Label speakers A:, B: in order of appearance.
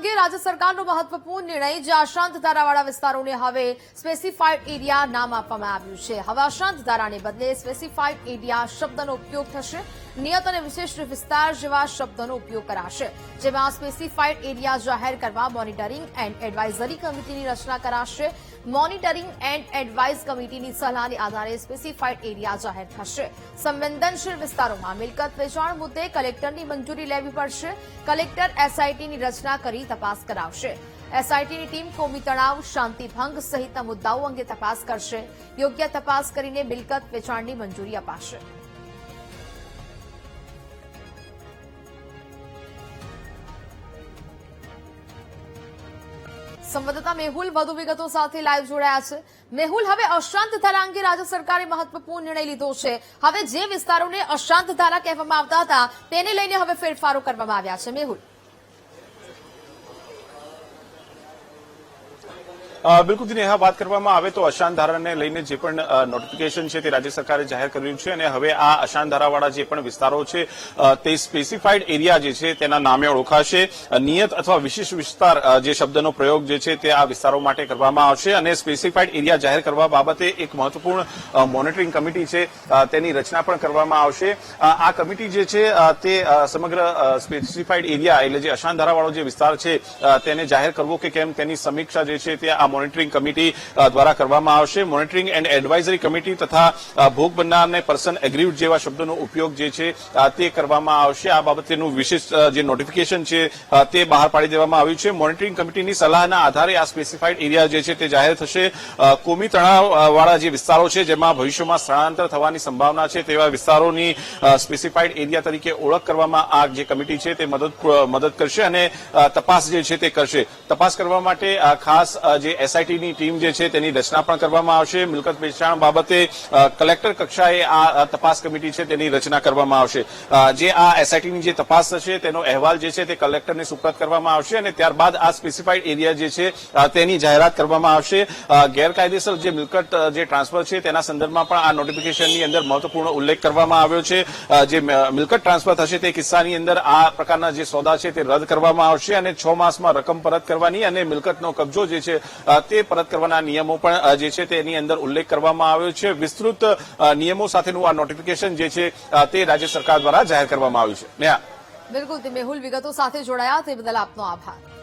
A: અંગે રાજ્ય સરકારનો મહત્વપૂર્ણ નિર્ણય, જે અશાંત ધારાવાળા વિસ્તારોને હવે સ્પેસિફાઈડ એરિયા નામ આપવામાં આવ્યું છે। હવે અશાંત ધારાને બદલે સ્પેસિફાઈડ એરિયા શબ્દનો ઉપયોગ થશે। નિયત અને વિશિષ્ટ વિસ્તાર જેવા શબ્દનો ઉપયોગ કરાશે, જેમાં સ્પેસિફાઈડ એરિયા જાહેર કરવા મોનિટરિંગ એન્ડ એડવાઇઝરી કમિટીની રચના કરાશે। મોનિટરિંગ એન્ડ એડવાઇઝ કમિટીની સલાહને આધારે સ્પેસિફાઈડ એરિયા જાહેર થશે। સંવેદનશીલ વિસ્તારોમાં મિલકત વેચાણ મુદ્દે કલેક્ટરની મંજૂરી લેવી પડશે। કલેક્ટર એસઆઈટીની રચના કરી તપાસ કરાવશે। એસઆઈટીની ટીમ કોમી તણાવ, શાંતિભંગ સહિતના મુદ્દાઓ અંગે તપાસ કરશે। યોગ્ય તપાસ કરીને મિલકત વેચાણની મંજૂરી અપાશે। સંવાદદાતા મેહુલ વધુ વિગતો સાથે લાઈવ જોડાયા છે। મેહુલ, હવે અશાંત ધારા અંગે રાજ્ય સરકારે મહત્વપૂર્ણ નિર્ણય લીધો છે। હવે જે વિસ્તારોને અશાંત ધારા કહેવામાં આવતા હતા તેને લઈને હવે ફેરફારો કરવામાં આવ્યા છે। મેહુલ,
B: બિલકુલ નેહા, વાત કરવામાં આવે તો અશાંત ધારાને લઈને જે પણ નોટિફિકેશન છે તે રાજ્ય સરકારે જાહેર કર્યું છે અને હવે આ અશાંત ધારાવાળા જે પણ વિસ્તારો છે તે સ્પેસિફાઈડ એરિયા જે છે તેના નામે ઓળખાશે। નિયત અથવા વિશિષ્ટ વિસ્તાર જે શબ્દનો પ્રયોગ જે છે તે આ વિસ્તારો માટે કરવામાં આવશે અને સ્પેસિફાઈડ એરિયા જાહેર કરવા બાબતે એક મહત્વપૂર્ણ મોનિટરિંગ કમિટી છે તેની રચના પણ કરવામાં આવશે। આ કમિટી જે છે તે સમગ્ર સ્પેસિફાઈડ એરિયા એટલે જે અશાંત ધારાવાળો જે વિસ્તાર છે તેને જાહેર કરવો કે કેમ તેની સમીક્ષા જે છે તે આ મોનિટરિંગ કમિટી દ્વારા કરવામાં આવશે। મોનિટરિંગ એન્ડ એડવાઇઝરી કમિટી તથા ભોગ બનનારને પર્સન એગ્રીવ્ડ જેવા શબ્દોનો ઉપયોગ જે છે તે કરવામાં આવશે। આ બાબતેનું વિશિષ્ટ જે નોટિફિકેશન છે તે બહાર પાડી દેવામાં આવ્યું છે। મોનિટરિંગ કમિટીની સલાહના આધારે આ સ્પેસિફાઈડ એરિયા જે છે તે જાહેર થશે। કોમી તણાવવાળા જે વિસ્તારો છે જેમાં ભવિષ્યમાં સ્થળાંતર થવાની સંભાવના છે તેવા વિસ્તારોની સ્પેસિફાઈડ એરિયા તરીકે ઓળખ કરવામાં આ જે કમિટી છે તે મદદ કરશે અને તપાસ જે છે તે કરશે। તપાસ કરવા માટે ખાસ જે એસઆઈટીની ટીમ જે છે તેની રચના પણ કરવામાં આવશે। મિલકત વેચાણ બાબતે કલેક્ટર કક્ષાએ આ તપાસ કમિટી છે તેની રચના કરવામાં આવશે। જે આ એસઆઈટીની જે તપાસ થશે તેનો અહેવાલ જે છે તે કલેક્ટરને સુપરત કરવામાં આવશે અને ત્યારબાદ આ સ્પેસિફાઈડ એરિયા જે છે તેની જાહેરાત કરવામાં આવશે। ગેરકાયદેસર જે મિલકત જે ટ્રાન્સફર છે તેના સંદર્ભમાં પણ આ નોટિફિકેશનની અંદર મહત્વપૂર્ણ ઉલ્લેખ કરવામાં આવ્યો છે। જે મિલકત ટ્રાન્સફર થશે તે કિસ્સાની અંદર આ પ્રકારના જે સોદા છે તે રદ કરવામાં આવશે અને 6 માસમાં રકમ પરત કરવાની અને મિલકતનો કબજો જે છે તે પરત કરવાના નિયમો પણ જે છે તેની અંદર ઉલ્લેખ કરવામાં આવ્યો છે। વિસ્તૃત નિયમો સાથેનું આ નોટિફિકેશન જે છે તે રાજ્ય સરકાર દ્વારા જાહેર કરવામાં આવ્યું છે।
A: બિલકુલ, મેહુલ વિગતો સાથે જોડાયા તે બદલ આપનો આભાર।